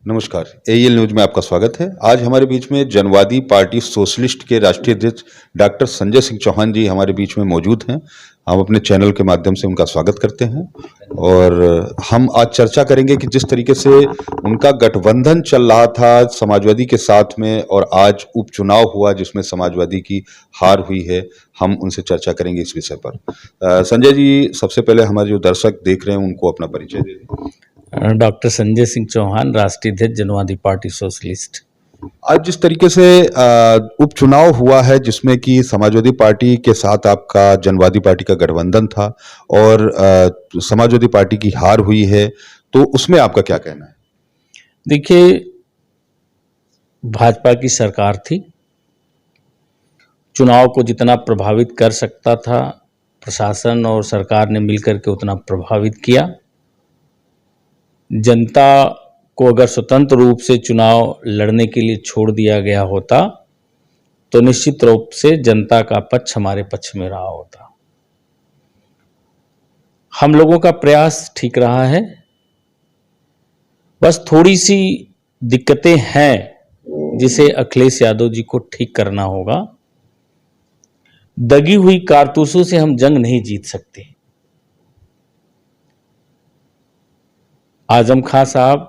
नमस्कार, AL news में आपका स्वागत है। आज हमारे बीच में जनवादी पार्टी सोशलिस्ट के राष्ट्रीय अध्यक्ष डॉक्टर संजय सिंह चौहान जी हमारे बीच में मौजूद हैं। हम अपने चैनल के माध्यम से उनका स्वागत करते हैं और हम आज चर्चा करेंगे कि जिस तरीके से उनका गठबंधन चल रहा था समाजवादी के साथ में और आज उपचुनाव हुआ जिसमें समाजवादी की हार हुई है, हम उनसे चर्चा करेंगे इस विषय पर। संजय जी, सबसे पहले हमारे जो दर्शक देख रहे हैं उनको अपना परिचय दे दें। डॉक्टर संजय सिंह चौहान, राष्ट्रीय अध्यक्ष जनवादी पार्टी सोशलिस्ट। आज जिस तरीके से उपचुनाव हुआ है जिसमें कि समाजवादी पार्टी के साथ आपका जनवादी पार्टी का गठबंधन था और समाजवादी पार्टी की हार हुई है, तो उसमें आपका क्या कहना है? देखिए, भाजपा की सरकार थी, चुनाव को जितना प्रभावित कर सकता था प्रशासन और सरकार ने मिलकर के उतना प्रभावित किया। जनता को अगर स्वतंत्र रूप से चुनाव लड़ने के लिए छोड़ दिया गया होता तो निश्चित रूप से जनता का पक्ष हमारे पक्ष में रहा होता। हम लोगों का प्रयास ठीक रहा है, बस थोड़ी सी दिक्कतें हैं जिसे अखिलेश यादव जी को ठीक करना होगा। दगी हुई कारतूसों से हम जंग नहीं जीत सकते। आजम खां साहब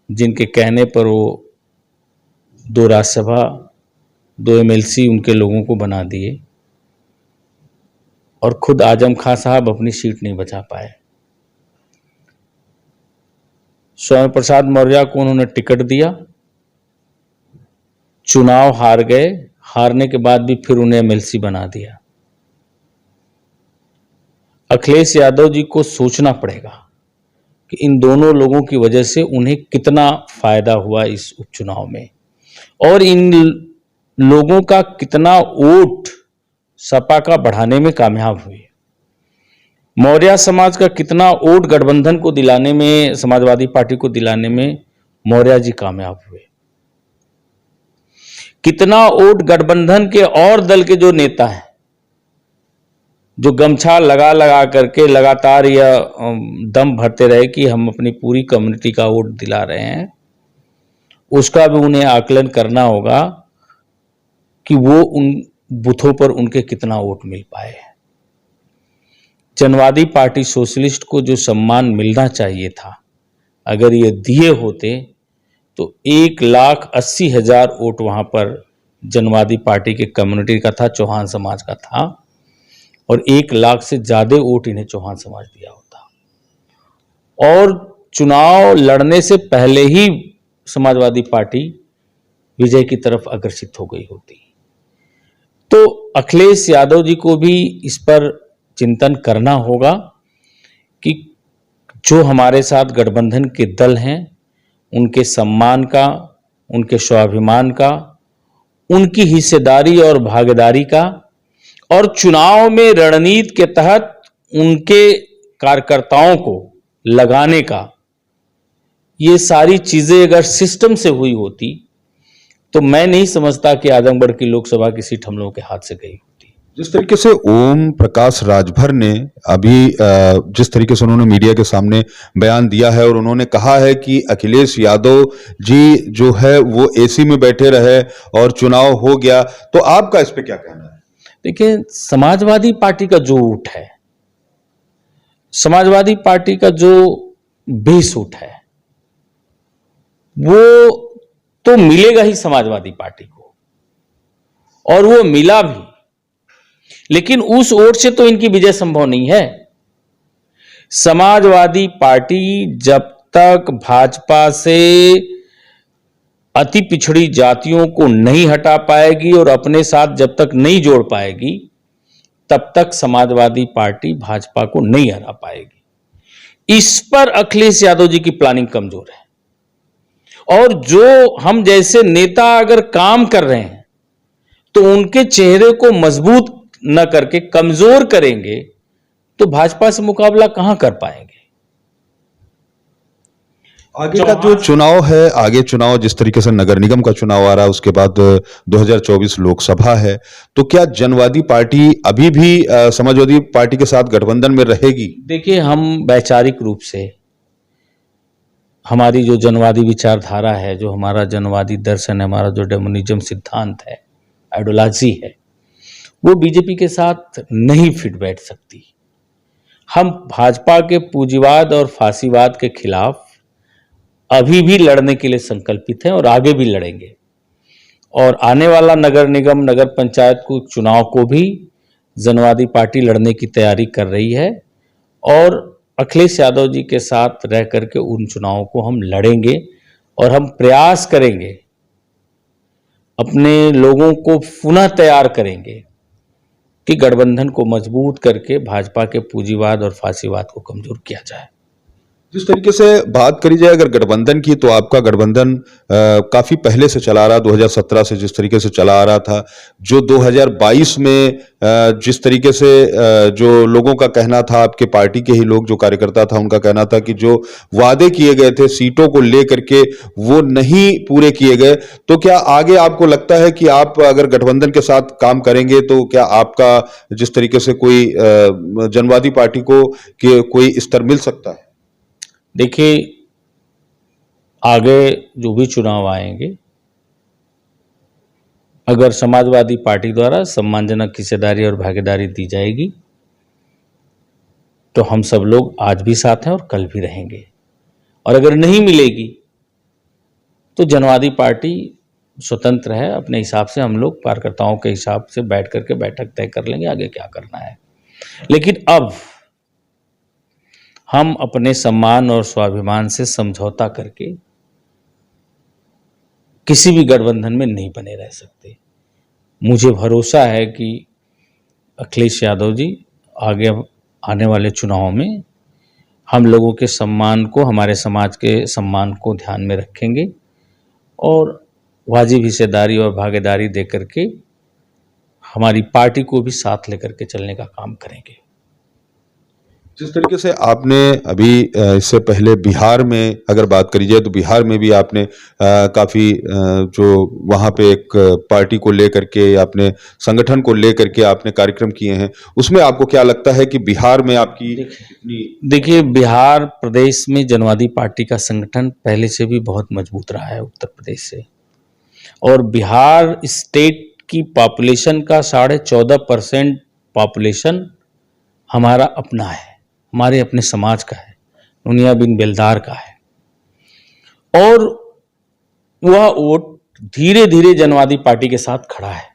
जिनके कहने पर वो 2 राज्यसभा 2 एमएलसी उनके लोगों को बना दिए और खुद आजम खां साहब अपनी सीट नहीं बचा पाए। स्वामी प्रसाद मौर्य को उन्होंने टिकट दिया, चुनाव हार गए, हारने के बाद भी फिर उन्हें एमएलसी बना दिया। अखिलेश यादव जी को सोचना पड़ेगा कि इन दोनों लोगों की वजह से उन्हें कितना फायदा हुआ इस उपचुनाव में और इन लोगों का कितना वोट सपा का बढ़ाने में कामयाब हुए। मौर्य समाज का कितना वोट गठबंधन को दिलाने में, समाजवादी पार्टी को दिलाने में मौर्य जी कामयाब हुए। कितना वोट गठबंधन के और दल के जो नेता हैं जो गमछा लगा लगा करके लगातार यह दम भरते रहे कि हम अपनी पूरी कम्युनिटी का वोट दिला रहे हैं, उसका भी उन्हें आकलन करना होगा कि वो उन बूथों पर उनके कितना वोट मिल पाए। जनवादी पार्टी सोशलिस्ट को जो सम्मान मिलना चाहिए था, अगर ये दिए होते तो 1,80,000 वोट वहां पर जनवादी पार्टी के कम्युनिटी का था, चौहान समाज का था और 1 लाख से ज्यादा वोट इन्हें चौहान समाज दिया होता और चुनाव लड़ने से पहले ही समाजवादी पार्टी विजय की तरफ अग्रसित हो गई होती। तो अखिलेश यादव जी को भी इस पर चिंतन करना होगा कि जो हमारे साथ गठबंधन के दल हैं उनके सम्मान का, उनके स्वाभिमान का, उनकी हिस्सेदारी और भागीदारी का और चुनाव में रणनीति के तहत उनके कार्यकर्ताओं को लगाने का, ये सारी चीजें अगर सिस्टम से हुई होती तो मैं नहीं समझता कि आजमगढ़ की लोकसभा की सीट हम लोगों के हाथ से गई होती। जिस तरीके से ओम प्रकाश राजभर ने अभी जिस तरीके से उन्होंने मीडिया के सामने बयान दिया है और उन्होंने कहा है कि अखिलेश यादव जी जो है वो एसी में बैठे रहे और चुनाव हो गया, तो आपका इस पे क्या कहना है? देखिए, समाजवादी पार्टी का जो ऊट है, समाजवादी पार्टी का जो बेस ऊट है, वो तो मिलेगा ही समाजवादी पार्टी को और वो मिला भी, लेकिन उस वोट से तो इनकी विजय संभव नहीं है। समाजवादी पार्टी जब तक भाजपा से अति पिछड़ी जातियों को नहीं हटा पाएगी और अपने साथ जब तक नहीं जोड़ पाएगी तब तक समाजवादी पार्टी भाजपा को नहीं हरा पाएगी। इस पर अखिलेश यादव जी की प्लानिंग कमजोर है और जो हम जैसे नेता अगर काम कर रहे हैं तो उनके चेहरे को मजबूत न करके कमजोर करेंगे तो भाजपा से मुकाबला कहां कर पाएंगे। आगे का जो चुनाव है, आगे चुनाव जिस तरीके से नगर निगम का चुनाव आ रहा है, उसके बाद 2024 लोकसभा है, तो क्या जनवादी पार्टी अभी भी समाजवादी पार्टी के साथ गठबंधन में रहेगी? देखिए, हम वैचारिक रूप से हमारी जो जनवादी विचारधारा है, जो हमारा जनवादी दर्शन है, हमारा जो डेमोनिज्म सिद्धांत है, आइडियोलॉजी है, वो बीजेपी के साथ नहीं फिट बैठ सकती। हम भाजपा के पूंजीवाद और फासीवाद के खिलाफ अभी भी लड़ने के लिए संकल्पित हैं और आगे भी लड़ेंगे। और आने वाला नगर निगम, नगर पंचायत को चुनाव को भी जनवादी पार्टी लड़ने की तैयारी कर रही है और अखिलेश यादव जी के साथ रह करके उन चुनावों को हम लड़ेंगे और हम प्रयास करेंगे, अपने लोगों को पुनः तैयार करेंगे कि गठबंधन को मजबूत करके भाजपा के पूंजीवाद और फासीवाद को कमजोर किया जाए। जिस तरीके से बात करी जाए अगर गठबंधन की, तो आपका गठबंधन काफी पहले से चला आ रहा, 2017 से जिस तरीके से चला आ रहा था, जो 2022 में जिस तरीके से जो लोगों का कहना था, आपके पार्टी के ही लोग जो कार्यकर्ता था उनका कहना था कि जो वादे किए गए थे सीटों को लेकर के वो नहीं पूरे किए गए, तो क्या आगे आपको लगता है कि आप अगर गठबंधन के साथ काम करेंगे तो क्या आपका जिस तरीके से कोई जनवादी पार्टी को कोई स्तर मिल सकता है? देखिए, आगे जो भी चुनाव आएंगे, अगर समाजवादी पार्टी द्वारा सम्मानजनक हिस्सेदारी और भागीदारी दी जाएगी तो हम सब लोग आज भी साथ हैं और कल भी रहेंगे। और अगर नहीं मिलेगी तो जनवादी पार्टी स्वतंत्र है, अपने हिसाब से हम लोग कार्यकर्ताओं के हिसाब से बैठ करके बैठक तय कर लेंगे आगे क्या करना है। लेकिन अब हम अपने सम्मान और स्वाभिमान से समझौता करके किसी भी गठबंधन में नहीं बने रह सकते। मुझे भरोसा है कि अखिलेश यादव जी आगे आने वाले चुनावों में हम लोगों के सम्मान को, हमारे समाज के सम्मान को ध्यान में रखेंगे और वाजिब हिस्सेदारी और भागीदारी दे करके हमारी पार्टी को भी साथ लेकर के चलने का काम करेंगे। जिस तरीके से आपने अभी इससे पहले बिहार में अगर बात करी जाए तो बिहार में भी आपने काफ़ी जो वहाँ पे एक पार्टी को लेकर के, अपने संगठन को लेकर के आपने कार्यक्रम किए हैं, उसमें आपको क्या लगता है कि बिहार में आपकी देखिए, बिहार प्रदेश में जनवादी पार्टी का संगठन पहले से भी बहुत मजबूत रहा है उत्तर प्रदेश से, और बिहार स्टेट की पॉपुलेशन का 14.5% पॉपुलेशन हमारा अपना है, हमारे अपने समाज का है, नुनिया बिन बेलदार का है। और वह वोट धीरे धीरे जनवादी पार्टी के साथ खड़ा है।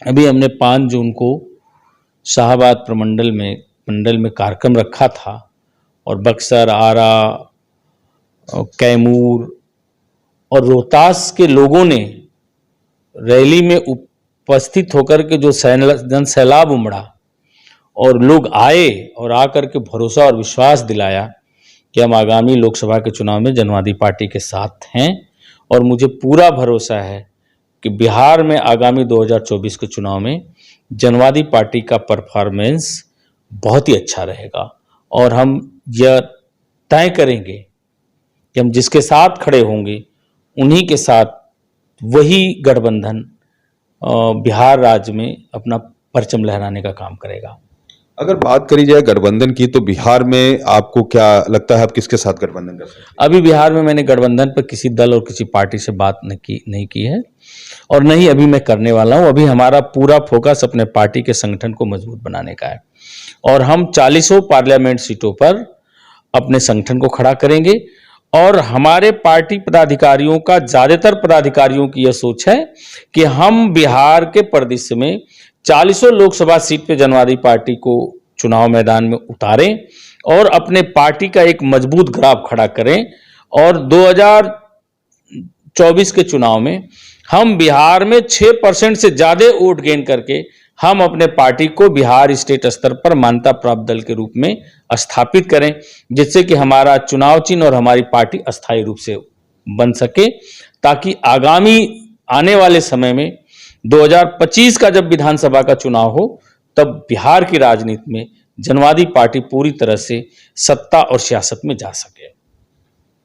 अभी हमने 5 जून को शाहबाद मंडल में कार्यक्रम रखा था और बक्सर, आरा, कैमूर और रोहतास के लोगों ने रैली में उपस्थित होकर के जो जन सैलाब उमड़ा और लोग आए और आकर के भरोसा और विश्वास दिलाया कि हम आगामी लोकसभा के चुनाव में जनवादी पार्टी के साथ हैं। और मुझे पूरा भरोसा है कि बिहार में आगामी 2024 के चुनाव में जनवादी पार्टी का परफॉर्मेंस बहुत ही अच्छा रहेगा और हम यह तय करेंगे कि हम जिसके साथ खड़े होंगे उन्हीं के साथ वही गठबंधन बिहार राज्य में अपना परचम लहराने का काम करेगा। अगर बात करी जाए गठबंधन की, तो बिहार में आपको क्या लगता है आप किसके साथ गठबंधन कर सकते हैं? अभी बिहार में मैंने गठबंधन पर किसी दल और किसी पार्टी से बात नहीं की है और नहीं अभी मैं करने वाला हूं। अभी हमारा पूरा फोकस अपने पार्टी के संगठन को मजबूत बनाने का है और हम 40 पार्लियामेंट सीटों पर अपने संगठन को खड़ा करेंगे। और हमारे पार्टी पदाधिकारियों का, ज्यादातर पदाधिकारियों की यह सोच है कि हम बिहार के परिदृश्य में 40 लोकसभा सीट पे जनवादी पार्टी को चुनाव मैदान में उतारें और अपने पार्टी का एक मजबूत ग्राफ खड़ा करें और 2024 के चुनाव में हम बिहार में 6% से ज्यादा वोट गेन करके हम अपने पार्टी को बिहार स्टेट स्तर पर मान्यता प्राप्त दल के रूप में स्थापित करें, जिससे कि हमारा चुनाव चिन्ह और हमारी पार्टी अस्थायी रूप से बन सके, ताकि आगामी आने वाले समय में 2025 का जब विधानसभा का चुनाव हो तब बिहार की राजनीति में जनवादी पार्टी पूरी तरह से सत्ता और सियासत में जा सके।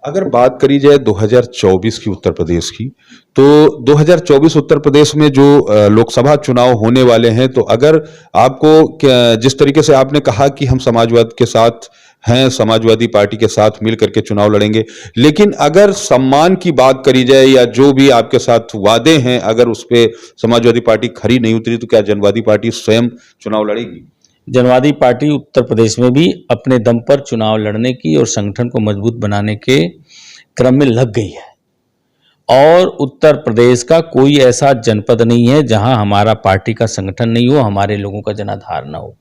अगर बात करी जाए 2024 की उत्तर प्रदेश की, तो 2024 उत्तर प्रदेश में जो लोकसभा चुनाव होने वाले हैं, तो अगर आपको जिस तरीके से आपने कहा कि हम समाजवाद के साथ हैं, समाजवादी पार्टी के साथ मिल करके चुनाव लड़ेंगे। लेकिन अगर सम्मान की बात करी जाए या जो भी आपके साथ वादे हैं, अगर उस पे समाजवादी पार्टी खरी नहीं उतरी तो क्या जनवादी पार्टी स्वयं चुनाव लड़ेगी? जनवादी पार्टी उत्तर प्रदेश में भी अपने दम पर चुनाव लड़ने की और संगठन को मजबूत बनाने के क्रम में लग गई है। और उत्तर प्रदेश का कोई ऐसा जनपद नहीं है जहां हमारा पार्टी का संगठन नहीं हो, हमारे लोगों का जनाधार न हो।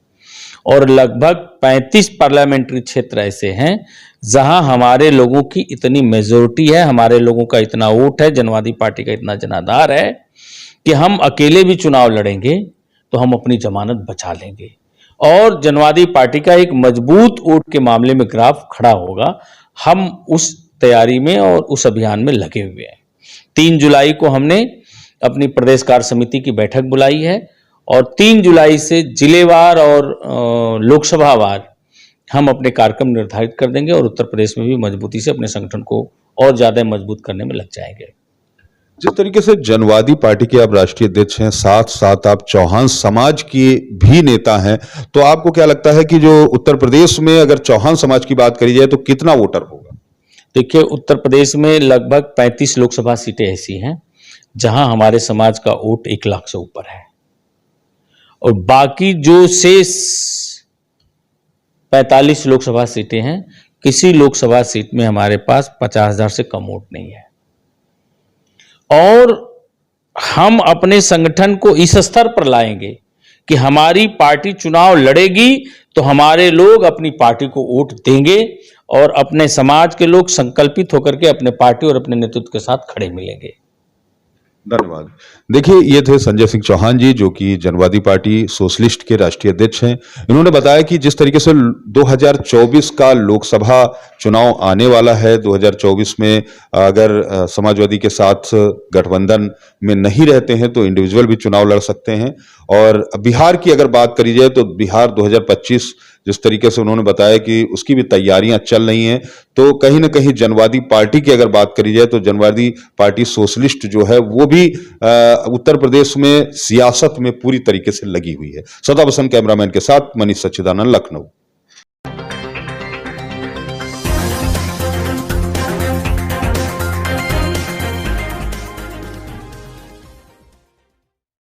और लगभग 35 पार्लियामेंट्री क्षेत्र ऐसे हैं जहां हमारे लोगों की इतनी मेजोरिटी है, हमारे लोगों का इतना वोट है, जनवादी पार्टी का इतना जनाधार है कि हम अकेले भी चुनाव लड़ेंगे तो हम अपनी जमानत बचा लेंगे और जनवादी पार्टी का एक मजबूत वोट के मामले में ग्राफ खड़ा होगा। हम उस तैयारी में और उस अभियान में लगे हुए हैं। 3 जुलाई को हमने अपनी प्रदेश कार्य समिति की बैठक बुलाई है और 3 जुलाई से जिलेवार और लोकसभावार हम अपने कार्यक्रम निर्धारित कर देंगे और उत्तर प्रदेश में भी मजबूती से अपने संगठन को और ज्यादा मजबूत करने में लग जाएंगे। जिस तरीके से जनवादी पार्टी के आप राष्ट्रीय अध्यक्ष हैं, साथ साथ आप चौहान समाज के भी नेता हैं, तो आपको क्या लगता है कि जो उत्तर प्रदेश में अगर चौहान समाज की बात करी जाए तो कितना वोटर होगा? देखिए, उत्तर प्रदेश में लगभग 35 लोकसभा सीटें ऐसी हैं जहां हमारे समाज का वोट 1 लाख से ऊपर है और बाकी जो शेष 45 लोकसभा सीटें हैं, किसी लोकसभा सीट में हमारे पास 50,000 से कम वोट नहीं है। और हम अपने संगठन को इस स्तर पर लाएंगे कि हमारी पार्टी चुनाव लड़ेगी तो हमारे लोग अपनी पार्टी को वोट देंगे और अपने समाज के लोग संकल्पित होकर के अपने पार्टी और अपने नेतृत्व के साथ खड़े मिलेंगे। धन्यवाद। देखिए, ये थे संजय सिंह चौहान जी, जो कि जनवादी पार्टी सोशलिस्ट के राष्ट्रीय अध्यक्ष हैं। इन्होंने बताया कि जिस तरीके से 2024 का लोकसभा चुनाव आने वाला है, 2024 में अगर समाजवादी के साथ गठबंधन में नहीं रहते हैं तो इंडिविजुअल भी चुनाव लड़ सकते हैं। और बिहार की अगर बात करी जाए तो बिहार 2025 जिस तरीके से उन्होंने बताया कि उसकी भी तैयारियां चल रही हैं, तो कहीं ना कहीं जनवादी पार्टी की अगर बात करी जाए तो जनवादी पार्टी सोशलिस्ट जो है वो भी उत्तर प्रदेश में सियासत में पूरी तरीके से लगी हुई है। सदा बसंत कैमरामैन के साथ मनीष सच्चिदानंद, लखनऊ।